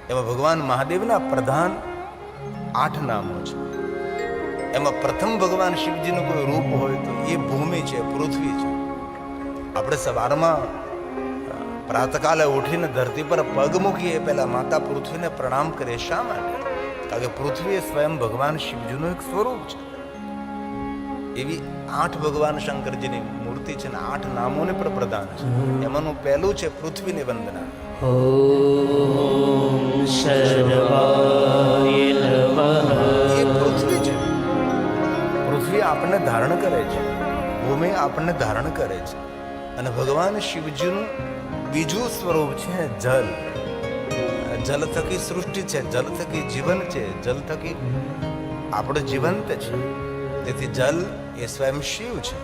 એમાં ભગવાન મહાદેવના પ્રધાન 8 નામો છે. એમાં પ્રથમ ભગવાન શિવજીનું કોઈ રૂપ હોય તો એ ભૂમિ છે, પૃથ્વી છે. આપણે સવારમાં પ્રાતકાલે ઉઠીને ધરતી પર પગ મૂકીએ પહેલા માતા પૃથ્વીને પ્રણામ કરીએ. શા માટે? કારણ કે પૃથ્વી એ સ્વયં ભગવાન શિવજીનું એક સ્વરૂપ છે. એવી 8 ભગવાન શંકરજીની મૂર્તિ છે ને 8 નામોને પણ પ્રધાન છે. એમાંનું પહેલું છે પૃથ્વીની વંદના. ઓમ શર્વાય નમઃ. એ પૃથ્વી છે. પૃથ્વી આપણને ધારણ કરે છે, ભૂમિ આપણને ધારણ કરે છે. અને ભગવાન શિવજીનું બીજું સ્વરૂપ છે જલ. જલ થકી સૃષ્ટિ છે, જલ થકી જીવન છે, જલ થકી આપણે જીવંત છે. તેથી જલ એ સ્વયં શિવ છે.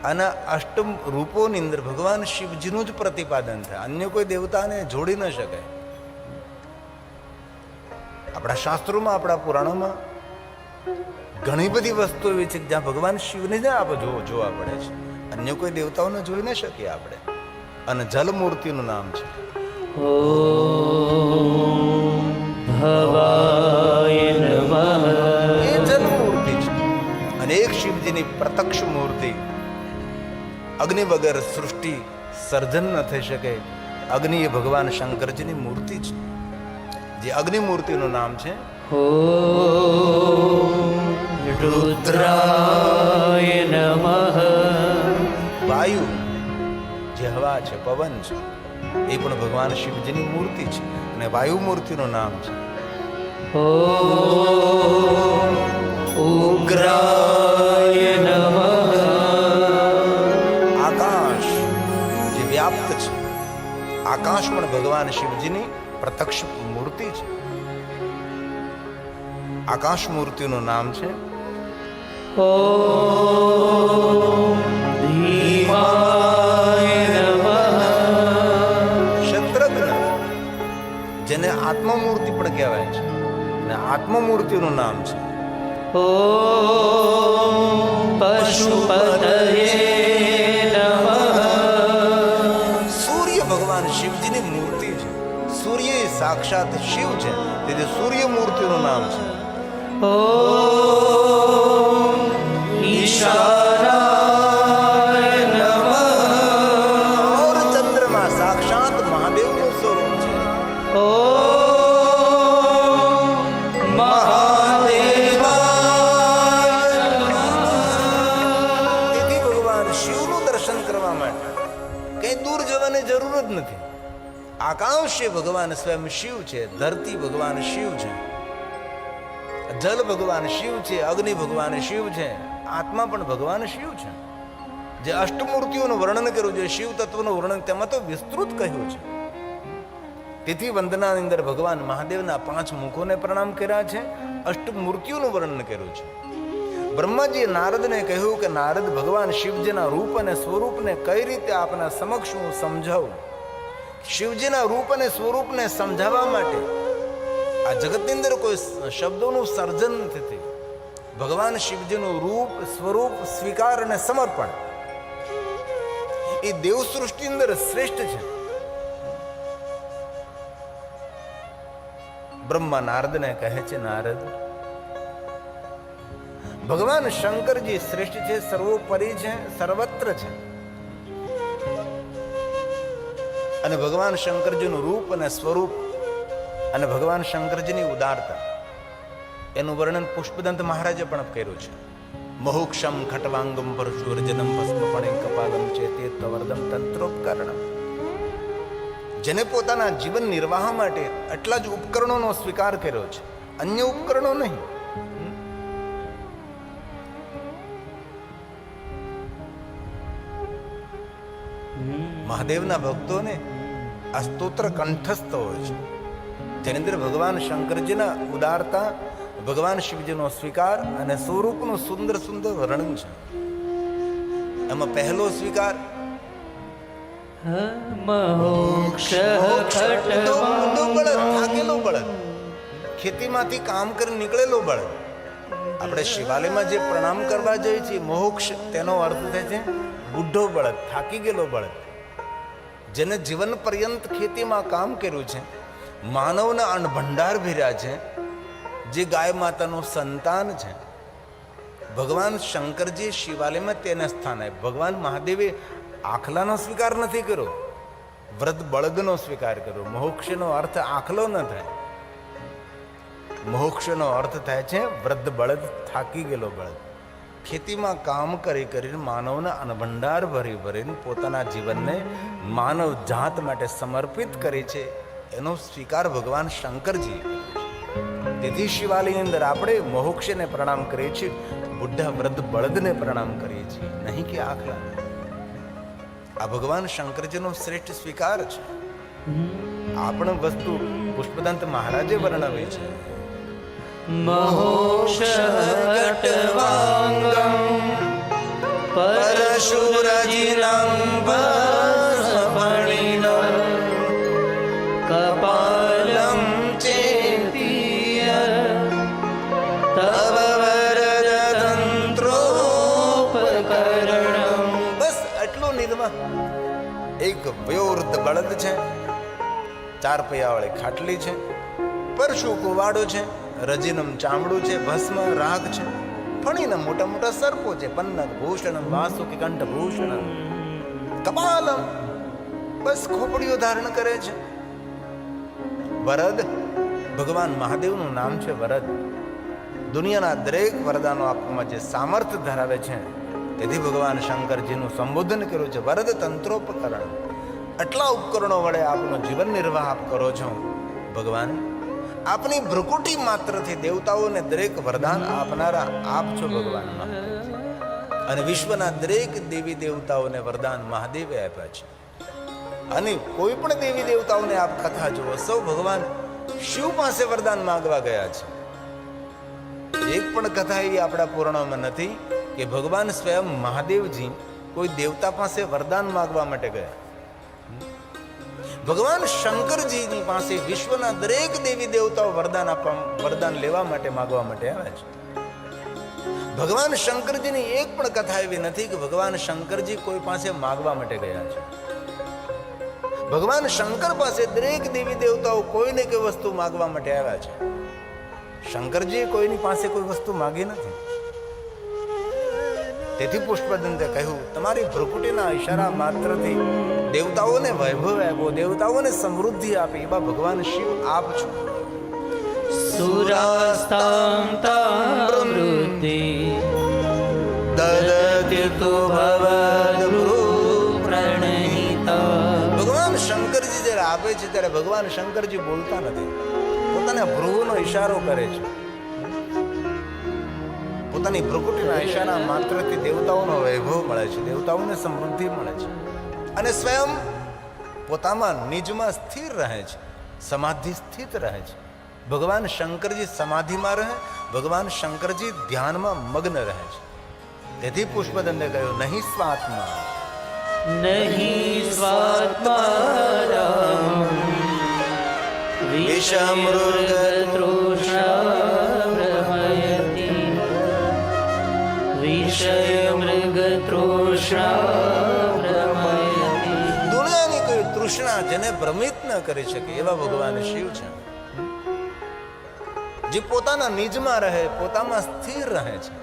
અને અષ્ટમ રૂપોની અંદર ભગવાન શિવજીનું જ પ્રતિપાદન થાય. અન્ય કોઈ દેવતાને જોડી ન શકાય. આપણા શાસ્ત્રોમાં, આપણા પુરાણોમાં ઘણી બધી વસ્તુ એવી છે જ્યાં ભગવાન શિવને જ આપણે જોવા પડે છે. અન્ય કોઈ દેવતાઓને જોઈ ન શકીએ આપણે. અને જલ મૂર્તિનું નામ છે ઓમ ભવાય નમઃ. એ જલ મૂર્તિ છે. અને એક શિવજીની પ્રત્યક્ષ મૂર્તિ. અગ્નિ વગર સૃષ્ટિ સર્જન ન થઈ શકે. અગ્નિ એ ભગવાન શંકરજીની મૂર્તિ છે. જે અગ્નિ મૂર્તિનું નામ છે ઓમ રુદ્રાય નમઃ. વાયુ જે હવા છે, પવન છે, એ પણ ભગવાન શિવજીની મૂર્તિ છે. અને વાયુ મૂર્તિનું નામ છે ઓમ ઉગ્રાય નમઃ. આકાશ જે વ્યાપ્ત છે, આકાશ પણ ભગવાન શિવજીની પ્રત્યક્ષ મૂર્તિ છે. આકાશ મૂર્તિનું નામ છે ઓમ ધીમાય નમઃ. શત્રુઘ્ન જેને આત્મમૂર્તિ પણ કહેવાય છે. અને આત્મમૂર્તિનું નામ છે ઓમ પશુપતયે નમઃ. સૂર્ય ભગવાન શિવજીની મૂર્તિ છે. સૂર્ય એ સાક્ષાત શિવ છે. તેથી સૂર્ય મૂર્તિનું નામ છે ઓમ ઈશાનાય નમઃ. ઓર ચંદ્રમાં સાક્ષાત મહાદેવનું સ્વરૂપ છે. ઓમ મહાદેવાય નમઃ. તેથી ભગવાન શિવનું દર્શન કરવા માટે કઈ દૂર જવાની જરૂર જ નથી. આકાશ એ ભગવાન સ્વયં શિવ છે. ધરતી ભગવાન શિવ છે. જલ ભગવાન શિવ છે. અગ્નિ ભગવાન શિવ છે. આત્મા પણ ભગવાન શિવ છે. જે અષ્ટમૂર્તિઓનું વર્ણન કર્યું છે, શિવ તત્વનું વર્ણન, તેમાં તો વિસ્તૃત કહ્યું છે. તેથી વંદનાની અંદર ભગવાન મહાદેવના 5 મુખોને પ્રણામ કર્યા છે. અષ્ટમૂર્તિઓનું વર્ણન કર્યું છે. બ્રહ્માજીએ નારદને કહ્યું કે નારદ, ભગવાન શિવજીના રૂપ અને સ્વરૂપને કઈ રીતે આપના સમક્ષ હું સમજાવું. શિવજીના રૂપ અને સ્વરૂપને સમજાવવા માટે આ જગતની અંદર કોઈ શબ્દોનું સર્જન નથી થયું. ભગવાન શિવજીનું રૂપ, સ્વરૂપ, સ્વીકાર અને સમર્પણ એ દેવ સૃષ્ટિ અંદર શ્રેષ્ઠ છે. બ્રહ્મા નારદને કહે છે, નારદ, ભગવાન શંકરજી શ્રેષ્ઠ છે, સર્વોપરી છે, સર્વત્ર છે. અને ભગવાન શંકરજીનું રૂપ અને સ્વરૂપ અને ભગવાન શંકરજીની ઉદારતા એનું વર્ણન પુષ્પદંત મહારાજે પણ કર્યું છે. મહોક્ષમ ખટવાંગમ પરશુર્જનમ ભસ્મપણે કપાલમ ચેતે તવર્દમ તંત્રોપકરણમ. જેને પોતાના જીવન નિર્વાહ માટે આટલા જ ઉપકરણોનો સ્વીકાર કર્યો છે, અન્ય ઉપકરણો નહીં. મહાદેવના ભક્તોને આ સ્તોત્ર કંઠસ્થ હોય છે. તેની અંદર ભગવાન શંકરજીના ઉદારતા, ભગવાન શિવજીનો સ્વીકાર અને સ્વરૂપનું સુંદર સુંદર વર્ણન છે. એમાં પહેલો સ્વીકાર થાકેલો બળદ, ખેતીમાંથી કામ કરી નીકળેલો બળદ. આપણે શિવાલયમાં જે પ્રણામ કરવા જઈએ છીએ, મોક્ષ, તેનો અર્થ થાય છે બુઢો બળદ, થાકી ગયેલો બળદ. જેને જીવન પર્યંત ખેતીમાં કામ કર્યું છે, માનવના અન્ન ભંડાર ભર્યા છે, જે ગાય માતાનું સંતાન છે. ભગવાન શંકરજી શિવાલયમાં તેને સ્થાન આપ્યું. ભગવાન મહાદેવે આખલાનો સ્વીકાર નથી કર્યો, વ્રત બળદનો સ્વીકાર કર્યો. મોક્ષનો અર્થ આખલો ન થાય, મોક્ષનો અર્થ થાય છે વૃદ્ધ બળદ, થાકી ગયેલો બળદ. ખેતીમાં કામ કરી કરીને માનવના અન્નભંડાર ભરી ભરીને પોતાના જીવનને માનવ જાત માટે સમર્પિત કરે છે. એનો સ્વીકાર ભગવાન શંકરજી. તેથી શિવાલયની અંદર આપણે મોક્ષને પ્રણામ કરીએ છીએ, બુઢા વૃદ્ધ બળદને પ્રણામ કરીએ છીએ, નહીં કે આખલાને. આ ભગવાન શંકરજીનો શ્રેષ્ઠ સ્વીકાર છે. આ પણ વસ્તુ પુષ્પદંત મહારાજે વર્ણવી છે. મોક્ષગટવાંગમ પરશુરજિનં ભસ્મફણિનં કપાલં ચેતીય તવ વરદતંત્રોપકરણં. બસ આટલું નિર્મા. એક વયોવૃદ્ધ બળદ છે, 4 પૈયાવાળી ખાટલી છે, પરશુ કુવાડો છે, રજીનમ ચામડું છે, ભસ્મ રાગ છે, ફણીના મોટા મોટા સર્પો છે, પન્નક ભૂષણમ વાસુકી કંઠ ભૂષણમ કપાલમ, બસ ખોપડીઓ ધારણ કરે છે. વરદ ભગવાન મહાદેવનું નામ છે વરદ. દુનિયાના દરેક વરદાનો આપવામાં જે સામર્થ્ય ધરાવે છે, તેથી ભગવાન શંકરજીનું સંબોધન કર્યું છે વરદ તંત્રોપકરણ. આટલા ઉપકરણો વડે આપનો જીવન નિર્વાહ આપ કરો છો ભગવાન. આપની ભ્રુકુટી માત્રથી દેવતાઓને દરેક વરદાન આપનારા આપ છો ભગવાન. અને વિશ્વના દરેક દેવી દેવતાઓને વરદાન મહાદેવે આપ્યા છે. અને કોઈ પણ દેવી દેવતાઓને આપ કથા જુઓ, સૌ ભગવાન શિવ પાસે વરદાન માંગવા ગયા છે. એક પણ કથા એવી આપણા પુરાણોમાં નથી કે ભગવાન સ્વયં મહાદેવજી કોઈ દેવતા પાસે વરદાન માંગવા માટે ગયા. ભગવાન શંકરજીની પાસે વિશ્વના દરેક દેવી દેવતાઓ વરદાન લેવા માટે માંગવા માટે આવ્યા છે. ભગવાન શંકરજીની એક પણ કથા એવી નથી કે ભગવાન શંકરજી કોઈ પાસે માંગવા માટે ગયા છે. ભગવાન શંકર પાસે દરેક દેવી દેવતાઓ કોઈને કોઈ વસ્તુ માંગવા માટે આવ્યા છે. શંકરજીએ કોઈની પાસે કોઈ વસ્તુ માંગી નથી. તેથી પુષ્પદંતે કહ્યું, તમારી ભ્રુકુટીના ઈશારા માત્રથી દેવતાઓને વૈભવ આપ્યો, દેવતાઓને સમૃદ્ધિ આપી, એવા ભગવાન શિવ આપ છો. સુરાસ્તાં તામૃતિ દદતિ તુ ભવદ્ભ્રૂપ્રણહિતા. ભગવાન શંકરજી જ્યારે આપે છે ત્યારે ભગવાન શંકરજી બોલતા નથી, પોતાના ભ્રુવનો ઈશારો કરે છે. પોતાની ભ્રુકુટીના ઈશારા માત્રથી દેવતાઓનો વૈભવ મળે છે, દેવતાઓને સમૃદ્ધિ મળે છે. અને સ્વયં પોતામાં નિજમાં સ્થિર રહે છે, સમાધિ સ્થિત રહે છે. ભગવાન શંકરજી સમાધિમાં રહે, ભગવાન શંકરજી ધ્યાનમાં મગ્ન રહે છે. તેથી પુષ્પદંતે કહ્યું, નહીં સ્વાત્મા નહીં સ્વાત્મા વિષમૃગતૃષ્ણાભ્રમયતિ વિષયમૃગતૃષ્ણાભ્રમયતિ. દુનિયાની કોઈ તૃષ્ણા જેને ભ્રમિત ન કરી શકે એવા ભગવાન શિવ છે, જે પોતાના નિજમાં રહે, પોતામાં સ્થિર રહે છે.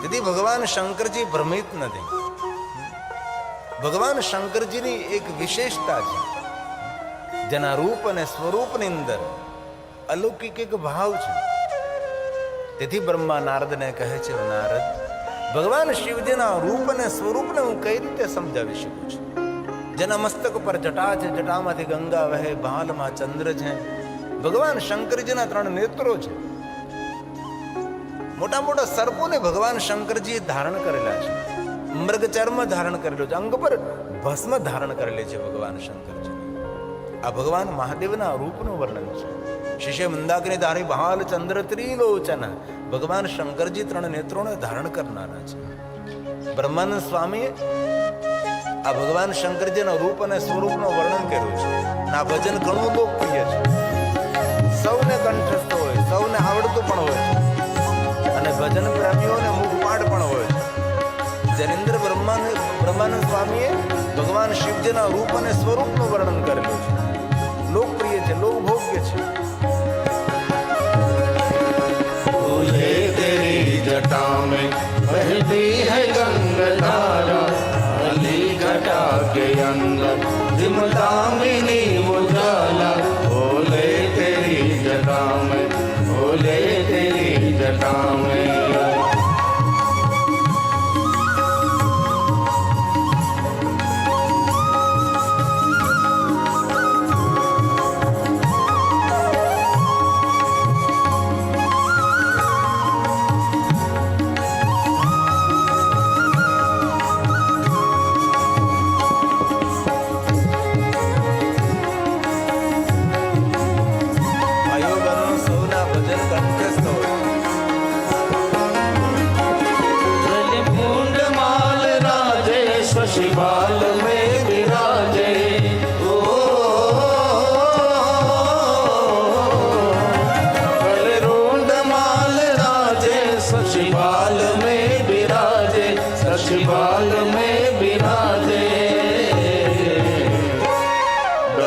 તેથી ભગવાન શંકરજી ભ્રમિત નથી. ભગવાન શંકરજીની એક વિશેષતા છે, જેના રૂપ અને સ્વરૂપની અંદર અલૌકિક એક ભાવ છે. તેથી બ્રહ્મા નારદને કહે છે, નારદ, ભગવાન શિવજીના રૂપ અને સ્વરૂપને હું કઈ રીતે સમજાવી શકું છું? જેના મસ્તક પર જટા છે, જટામાંથી ગંગા વહે, ભાલમાં ચંદ્ર છે. ભગવાન શંકરજીના 3 નેત્રો છે. મોટા મોટા સર્પોને ભગવાન શંકરજીએ ધારણ કરેલા છે. મૃગ ચર્મ ધારણ કરેલો છે, અંગ પર ભસ્મ ધારણ કરેલી છે ભગવાન શંકરજી. આ ભગવાન મહાદેવના રૂપનું વર્ણન છે. શિષ્ય મંદાકિની ધારી ભાલ ચંદ્ર ત્રિલોચન. ભગવાન શંકરજી 3 નેત્રોને ધારણ કરનારા છે. બ્રહ્માનંદ સ્વામીએ આ ભગવાન શંકરજીના રૂપ અને સ્વરૂપનું વર્ણન કર્યું છે. આ ભજન ઘણું લોકપ્રિય છે, સૌને કંઠસ્થ હોય, સૌને આવડતું પણ હોય છે, અને ભજન પ્રેમીઓને મુખપાઠ પણ હોય છે. જનેન્દ્ર બ્રહ્માનંદ સ્વામીએ ભગવાન શિવજીના રૂપ અને સ્વરૂપનું વર્ણન કરેલું છે.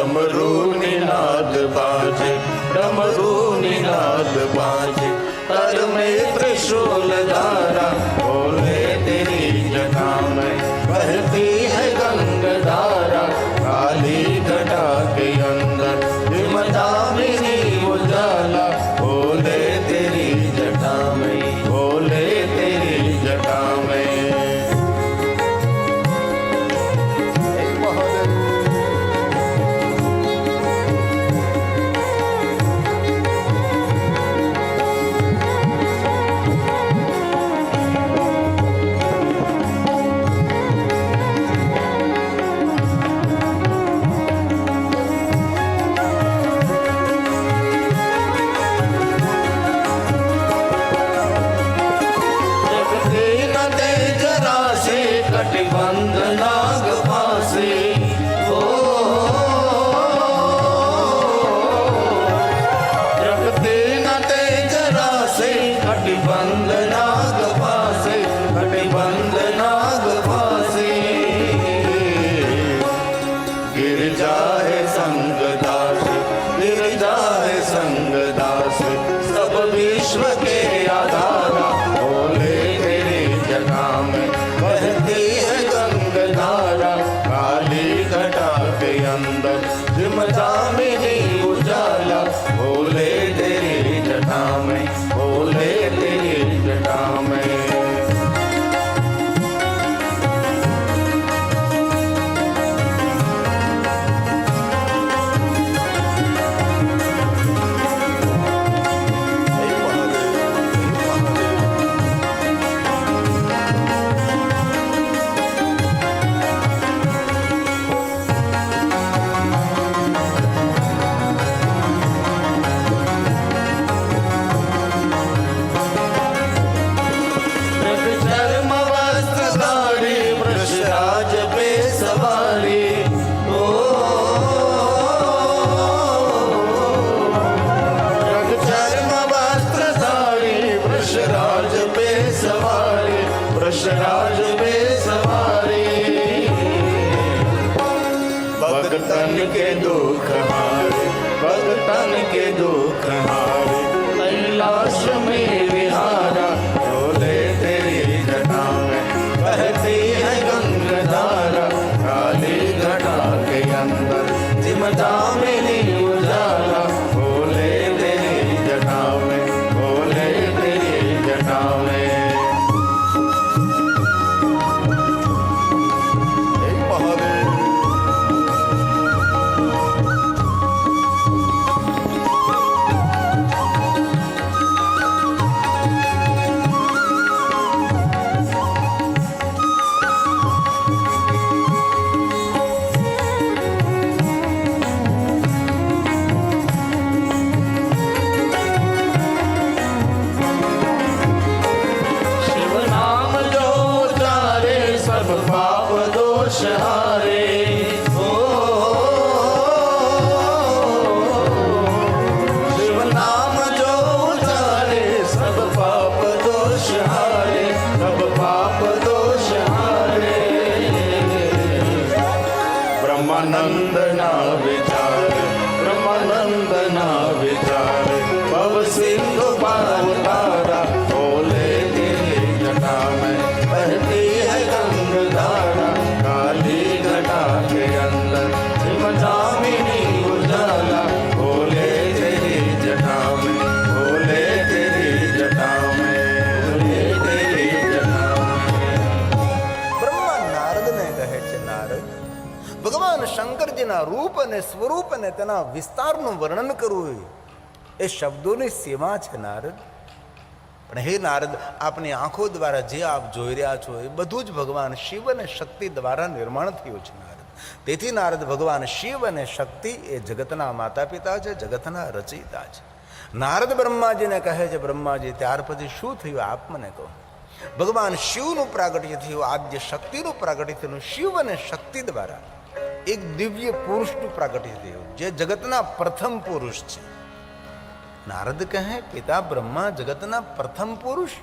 डमरू निनाद बाजे, डमरू निनाद बाजे, कर में त्रिशूल धारा बोले तेरी जटा में बहती है गंगाधारा, काली घटा के अंदर हिमदामिनी उजाला बोले तेरी जटा में, बोले तेरी जटा में। कटिबंध नाग फांसी हो, रखते न तेज राशि कटिबंध नाग फांसी, कटिबंध नाग फांसी। गिर जाए संग दास, गिर जाए संग दास, सब विश्व के आधारा बोले तेरी जटा में बहती है गंगाधारा, काली घटा के अंदर हिमदामिनी उजाला बोले तेरी जटा में, बोले तेरी जटा में। वृषराज पे सवारी, भगतन के दुख हारे, भगतन के दुख हारे, कैलाश में विहारा बोले तेरी जटा में बहती है गंगाधारा, काली घटा के अंदर हिमदामिनी उजाला बोले तेरी जटा में, बोले तेरी जटा में। हारे हो, शिव नाम जो उचारे सब पाप दोष हारे, सब पाप दोष हारे। ब्रह्मानंद ना विचारे, ब्रह्मानंद ना विचारे, भव सिंधु पार तारा बोले तेरी जटा में बहती है गंगाधारा, काली घटा के अंदर हिमदामिनी उजाला बोले तेरी जटा में, बोले तेरी जटा में, बोले तेरी जटा में। બ્રહ્મા નારદને કહે છે, નારદ ભગવાન શંકરજીના રૂપ અને સ્વરૂપ અને તેના વિસ્તારનું વર્ણન કરવું એ શબ્દોની સીમા છે નારદ. પણ હે નારદ, આપની આંખો દ્વારા જે આપ જોઈ રહ્યા છો એ બધું જ ભગવાન શિવ અને શક્તિ દ્વારા નિર્માણ થયું છે નારદ. તેથી નારદ, ભગવાન શિવ અને શક્તિ એ જગતના માતા પિતા છે, જગતના રચયિતા છે. નારદ બ્રહ્માજીને કહે છે, બ્રહ્માજી ત્યાર પછી શું થયું આપ મને કહો. ભગવાન શિવનું પ્રાગટ્ય થયું, આદ્ય શક્તિનું પ્રાગટ્ય થયું. શિવ અને શક્તિ દ્વારા એક દિવ્ય પુરુષનું પ્રાગટ્ય થયું જે જગતના પ્રથમ પુરુષ છે. નારદ કહે, પિતા બ્રહ્મા જગતના પ્રથમ પુરુષ,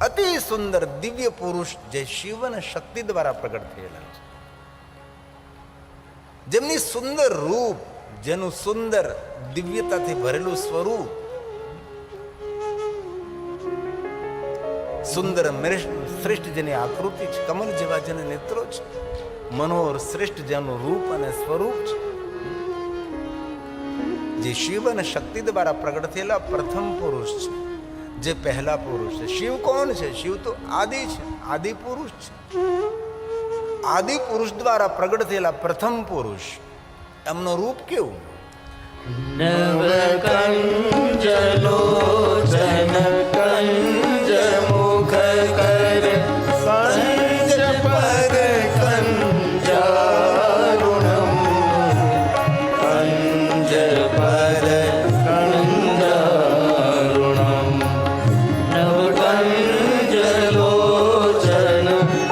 અતિ સુંદર દિવ્ય પુરુષ જે શિવ અને શક્તિ દ્વારા પ્રગટ થયેલા છે. જેમની સુંદર રૂપ, જેનું સુંદર દિવ્યતાથી ભરેલું સ્વરૂપ, સુંદર શ્રેષ્ઠ જેની આકૃતિ છે, કમલ જેવા જેના નેત્રો છે, મનોહર શ્રેષ્ઠ જેનું રૂપ અને સ્વરૂપ છે, જે શિવ અને શક્તિ દ્વારા પ્રગટ થયેલા પ્રથમ પુરુષ છે, જે પહેલા પુરુષ છે. શિવ કોણ છે? શિવ તો આદિ છે, આદિ પુરુષ છે. આદિ પુરુષ દ્વારા પ્રગટ થયેલા પ્રથમ પુરુષ, એમનું રૂપ કેવું? નવકંજલોચન કંજ મુખ કર કંજ પર કંજારુણમ કંજ પર કંજારુણમ નવકંજલોચન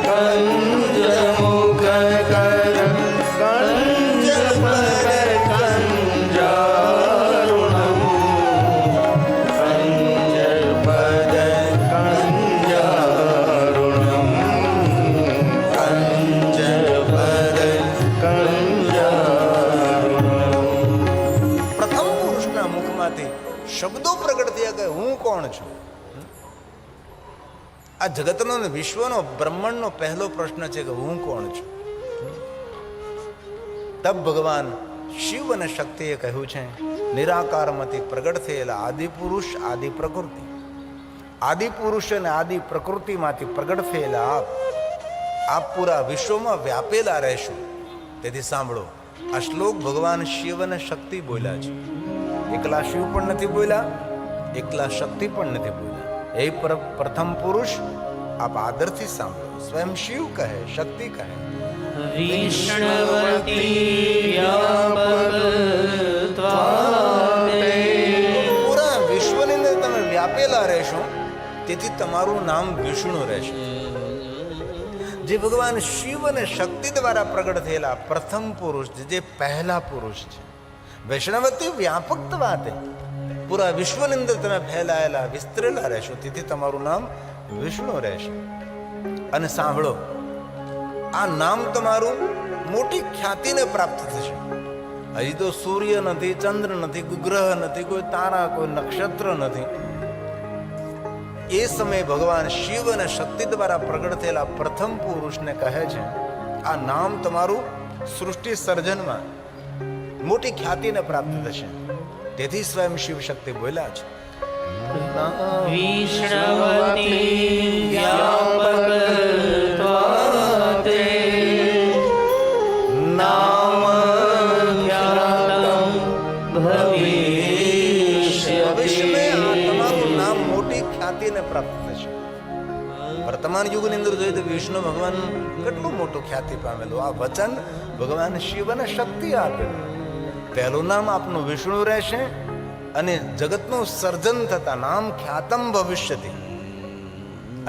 કંજ મુખ કર કંજ પર કંજારુણમ કંજ પદ કંજારુણમ કંજ પદ કંજારુણમ. પ્રથમ પુરુષના મુખમાંથી શબ્દો પ્રગટ થયા કે હું કોણ છું. આ જગતનો ને વિશ્વનો બ્રહ્માંડનો પહેલો પ્રશ્ન છે કે હું કોણ છું. તબ ભગવાન શિવ અને શક્તિએ કહ્યું છે, નિરાકારમાંથી પ્રગટ થયેલા આદિ પુરુષ, આદિ પ્રકૃતિ. આદિ પુરુષ અને આદિ પ્રકૃતિમાંથી પ્રગટ થયેલા આપ પૂરા વિશ્વમાં વ્યાપેલા રહેશો. તેથી સાંભળો, આ શ્લોક ભગવાન શિવ અને શક્તિ બોલ્યા છે. એકલા શિવ પણ નથી બોલ્યા, એકલા શક્તિ પણ નથી બોલ્યા. એ પ્રથમ પુરુષ આપ આદરથી સાંભળો. સ્વયં શિવ કહે, શક્તિ કહે, વિષ્ણવતી વ્યાપકત્વાતે પૂરા વિશ્વની અંદર તમે વ્યાપેલા રહેશો, તેથી તમારું નામ વિષ્ણુ રહેશે. જે ભગવાન શિવ અને શક્તિ દ્વારા પ્રગટ થયેલા પ્રથમ પુરુષ છે, જે પહેલા પુરુષ છે. વૈષ્ણવતી વ્યાપકત્વાતે પૂરા વિશ્વની અંદર તમે ફેલાયેલા, વિસ્તરેલા રહેશો, તેથી તમારું નામ વિષ્ણુ રહેશે. અને સાંભળો, આ નામ તમારું મોટી ખ્યાતિને પ્રાપ્ત થશે. હજી તો સૂર્ય નથી, ચંદ્ર નથી, કોઈ ગ્રહ નથી, કોઈ તારા, કોઈ નક્ષત્ર નથી. એ સમયે ભગવાન શિવ અને શક્તિ દ્વારા પ્રગટ થયેલા પ્રથમ પુરુષને કહે છે, આ નામ તમારું સૃષ્ટિ સર્જનમાં મોટી ખ્યાતિને પ્રાપ્ત થશે. તેથી સ્વયં શિવ શક્તિ બોલ્યા છે, વિષ્ણવતી વ્યાપકત્વાતે નામ ખ્યાતં ભવિષ્યતિ. ભવિષ્યમાં આ તમારું નામ મોટી ખ્યાતિને પ્રાપ્ત થશે. વર્તમાન યુગની અંદર જોઈએ તો વિષ્ણુ ભગવાન કેટલું મોટું ખ્યાતિ પામેલું. આ વચન ભગવાન શિવ અને શક્તિ આપેલું. પહેલું નામ આપનું વિષ્ણુ રહેશે, અને જગતનું સર્જન થતા નામ ખ્યાતમ ભવિષ્યતિ.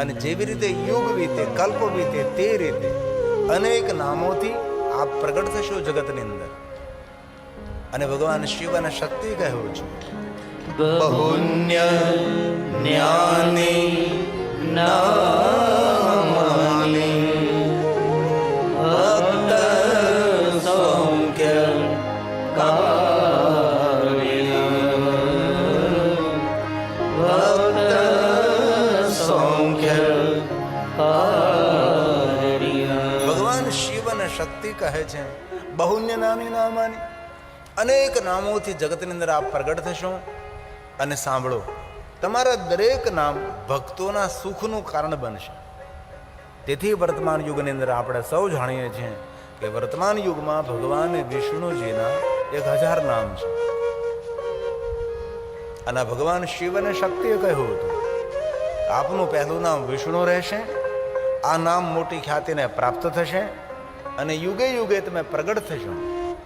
અને જેવી રીતે યુગ વીતે, કલ્પ વીતે, તે રીતે અનેક નામોથી આપ પ્રગટ થશો જગતની અંદર. અને ભગવાન શિવ અને શક્તિ કહ્યું છે, બહુન્ય જ્ઞાની નામાની ભક્ત સૌખ્ય ભગવાન શિવ અને શક્તિ કહે છે, બહુન્ય નાની નામાની, અનેક નામોથી જગતની અંદર આપ પ્રગટ થશો. અને સાંભળો, તમારા દરેક નામ ભક્તોના સુખનું કારણ બનશે. તેથી વર્તમાન યુગની અંદર આપણે સૌ જાણીએ છીએ કે વર્તમાન યુગમાં ભગવાન વિષ્ણુજીના 1000 નામ છે. અને ભગવાન શિવ અને શક્તિએ કહ્યું હતું, આપનું પહેલું નામ વિષ્ણુ રહેશે. આ નામ મોટી ખ્યાતિને પ્રાપ્ત થશે, અને યુગે યુગે તમે પ્રગટ થશો.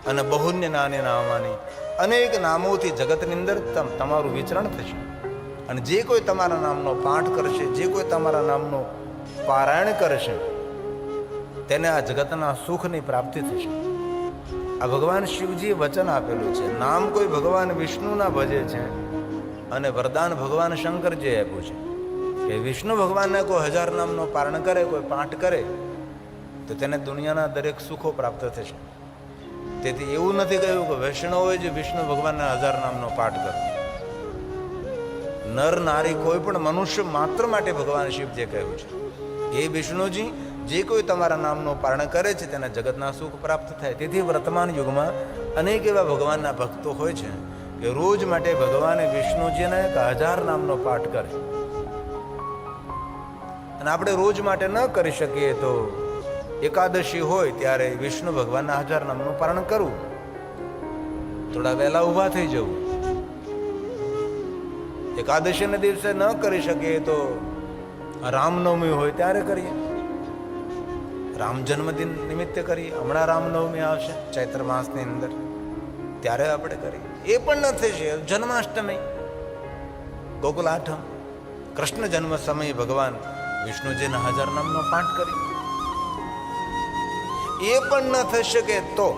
અને બહુન્ય નાની નામાની, અનેક નામોથી જગતની અંદર તમારું વિચરણ થશે. અને જે કોઈ તમારા નામનો પાઠ કરશે, જે કોઈ તમારા નામનો પારાયણ કરશે, તેને આ જગતના સુખની પ્રાપ્તિ થશે. આ ભગવાન શિવજીએ વચન આપેલું છે. નામ કોઈ ભગવાન વિષ્ણુના ભજે છે, અને વરદાન ભગવાન શંકરજીએ આપ્યું છે કે વિષ્ણુ ભગવાનને કોઈ 1000 નામનો પારણ કરે, કોઈ પાઠ કરે, તો તેને દુનિયાના દરેક સુખો પ્રાપ્ત થશે. તેથી એવું નથી કહ્યું કે વૈષ્ણવોએ જે વિષ્ણુ ભગવાનના 1000 નામનો પાઠ કરો. નર નારી કોઈ પણ મનુષ્ય માત્ર માટે ભગવાન શિવ જે કહ્યું છે, હે વિષ્ણુજી, જે કોઈ તમારા નામનું પારણ કરે છે તેને જગતના સુખ પ્રાપ્ત થાય. તેથી વર્તમાન યુગમાં અનેક એવા ભગવાનના ભક્તો હોય છે કે રોજ માટે ભગવાને વિષ્ણુજીને 1000 નામનો પાઠ કરે. અને આપણે રોજ માટે ન કરી શકીએ તો એકાદશી હોય ત્યારે વિષ્ણુ ભગવાનના 1000 નામનું પારણ કરવું, થોડા વહેલા ઊભા થઈ જવું. એકાદશીના દિવસે ન કરી શકીએ તો રામનવમી હોય ત્યારે કરીએ, રામ જન્મદિન નિમિત્તે કરીએ. હમણાં રામનવમી આવશે ચૈત્ર માસની અંદર, ત્યારે આપણે કરીએ. એ પણ ન થશે જન્માષ્ટમી, ગોકુલ આઠમ, કૃષ્ણ જન્મ સમયે ભગવાન વિષ્ણુજીના 1000 નામનો પાઠ કરી. એ પણ ન થઈ શકે તો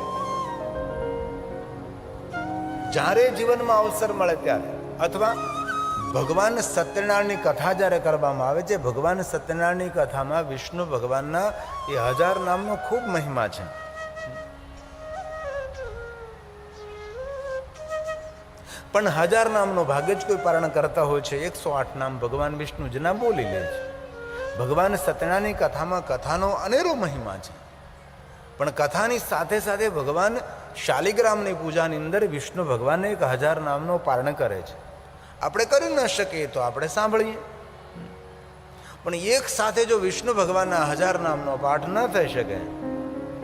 જ્યારે જીવનમાં અવસર મળે ત્યારે, અથવા ભગવાન સત્યનારાયણની કથા જ્યારે કરવામાં આવે છે, ભગવાન સત્યનારાયણની કથામાં વિષ્ણુ ભગવાનના એ 1000 નામનો ખૂબ મહિમા છે. પણ 1000 નામનો ભાગ્ય જ કોઈ પારણ કરતા હોય છે. 108 નામ ભગવાન વિષ્ણુજીના બોલી લે છે. ભગવાન સત્યનારાયણની કથામાં કથાનો અનેરો મહિમા છે. પણ કથાની સાથે સાથે ભગવાન શાલિગ્રામની પૂજાની અંદર વિષ્ણુ ભગવાનને 1000 નામનો પારણ કરે છે. આપણે કરી ન શકીએ તો આપણે સાંભળીએ. પણ એક સાથે જો વિષ્ણુ ભગવાનના 1000 નામનો પાઠ ન થઈ શકે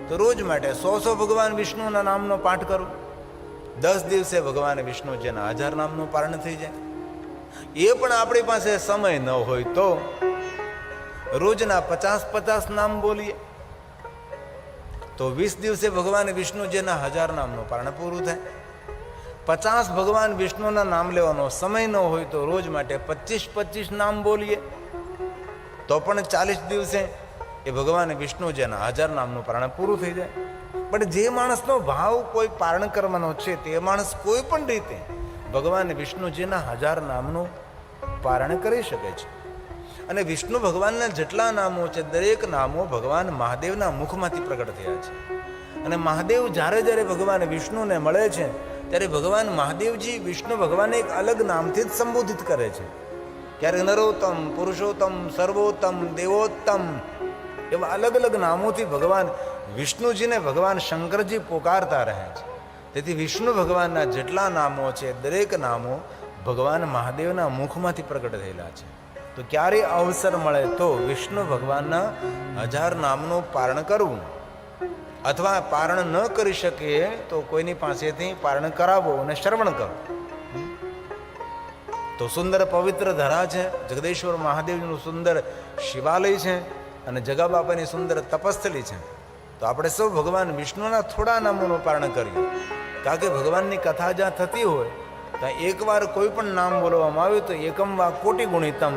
તો રોજ માટે 100 ભગવાન વિષ્ણુના નામનો પાઠ કરો. 10 દિવસે ભગવાન વિષ્ણુજીના 1000 નામનું પારણ થઈ જાય. એ પણ આપણી પાસે સમય ન હોય તો રોજના 50 નામ બોલીએ તો 20 દિવસે ભગવાન વિષ્ણુજીના 1000 નામનું પારણ પૂરું થાય. 50 ભગવાન વિષ્ણુના નામ લેવાનો સમય ન હોય તો રોજ માટે 25 નામ બોલીએ તો પણ 40 દિવસે એ ભગવાન વિષ્ણુજીના 1000 નામનું પારણ પૂરું થઈ જાય. પણ જે માણસનો ભાવ કોઈ પારણ કરવાનો છે તે માણસ કોઈ પણ રીતે ભગવાન વિષ્ણુજીના 1000 નામનું પારણ કરી શકે છે. અને વિષ્ણુ ભગવાનના જેટલા નામો છે, દરેક નામો ભગવાન મહાદેવના મુખમાંથી પ્રગટ થયા છે. અને મહાદેવ જ્યારે જ્યારે ભગવાન વિષ્ણુને મળે છે ત્યારે ભગવાન મહાદેવજી વિષ્ણુ ભગવાનને એક અલગ નામથી જ સંબોધિત કરે છે. ક્યારેક નરોત્તમ, પુરુષોત્તમ, સર્વોત્તમ, દેવોત્તમ એવા અલગ અલગ નામોથી ભગવાન વિષ્ણુજીને ભગવાન શંકરજી પોકારતા રહે છે. તેથી વિષ્ણુ ભગવાનના જેટલા નામો છે દરેક નામો ભગવાન મહાદેવના મુખમાંથી પ્રગટ થયેલા છે. તો ક્યારે અવસર મળે તો વિષ્ણુ ભગવાનના 1000 નામનું પારણ કરવું, અથવા પારણ ન કરી શકીએ તો કોઈની પાસેથી પારણ કરાવો અને શ્રવણ કરો. તો સુંદર પવિત્ર ધરા છે, જગદેશ્વર મહાદેવનું સુંદર શિવાલય છે અને જગા બાપાની સુંદર તપસ્થલી છે. તો આપણે સૌ ભગવાન વિષ્ણુના થોડા નામોનું પારણ કરીએ. કારણ કે ભગવાનની કથા જ્યાં થતી હોય ત્યાં એકવાર કોઈ પણ નામ બોલવામાં આવ્યું તો એકમ વા કોટી ગુણિતમ,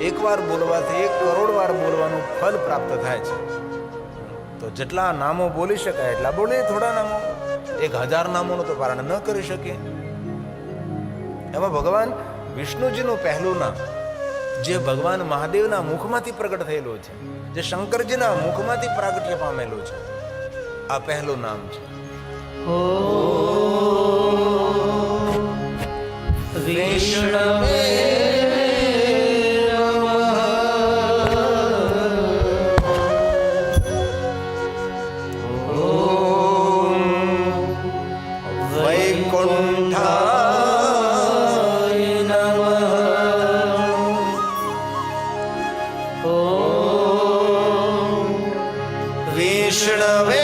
એકવાર બોલવાથી 1 કરોડ વાર બોલવાનું ફલ પ્રાપ્ત થાય છે. તો જેટલા નામો બોલી શકાય એટલા બોલીએ. થોડા નામો, 1000 નામોનું તો પારણ ન કરી શકીએ. એમાં ભગવાન વિષ્ણુજીનું પહેલું નામ જે ભગવાન મહાદેવના મુખમાંથી પ્રગટ થયેલું છે, જે શંકરજીના મુખમાંથી પ્રાગટ્ય પામેલું છે, આ પહેલું નામ છે. વિષ્ણવે વિષ્ણવે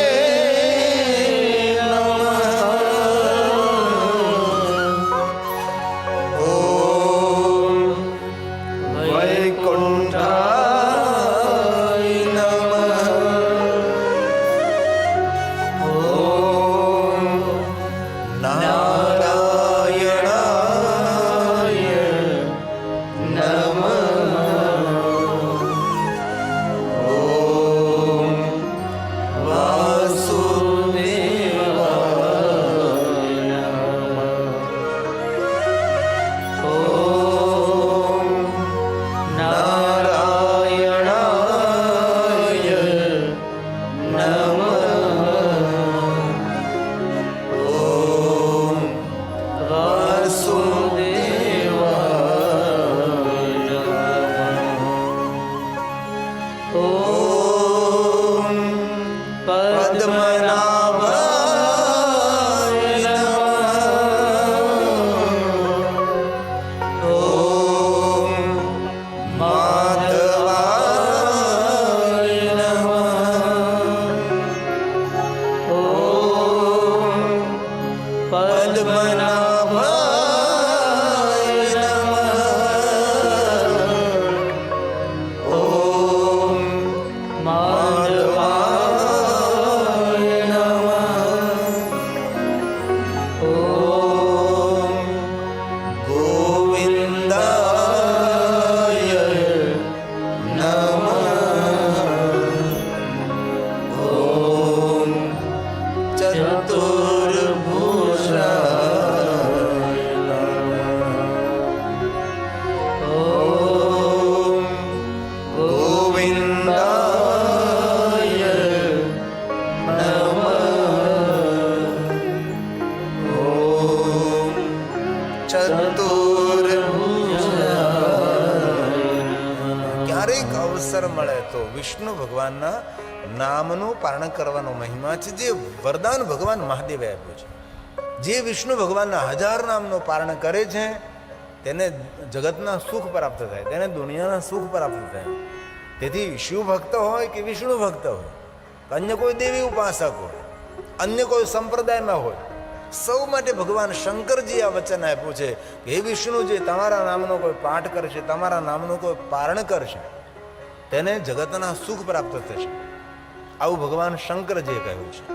પદ્મનાભાય નમઃ. ઓમ માધવાય નમઃ. ઓમ ગોવિંદાય નમઃ. ઓમ ચતુર્ભુજાય નમઃ. ઓમ ગોવિંદાય નમઃ. ઓમ ચતુર્ભુજાય. ક્યારેક અવસર મળે તો વિષ્ણુ ભગવાનના નામનું પારણ કરવાનો મહિમા છે, જે વરદાન ભગવાન મહાદેવે આપ્યું છે. જે વિષ્ણુ ભગવાનના 1000 નામનું પારણ કરે છે તેને જગતના સુખ પ્રાપ્ત થાય, તેને દુનિયાના સુખ પ્રાપ્ત થાય. તેથી શિવ ભક્ત હોય કે વિષ્ણુ ભક્ત હોય, અન્ય કોઈ દેવી ઉપાસક હોય, અન્ય કોઈ સંપ્રદાયમાં હોય, સૌ માટે ભગવાન શંકરજી આ વચન આપ્યું છે કે હે વિષ્ણુજી, તમારા નામનો કોઈ પાઠ કરશે, તમારા નામનું કોઈ પારણ કરશે, તેને જગતના સુખ પ્રાપ્ત થશે. આવું ભગવાન શંકરજીએ કહ્યું છે.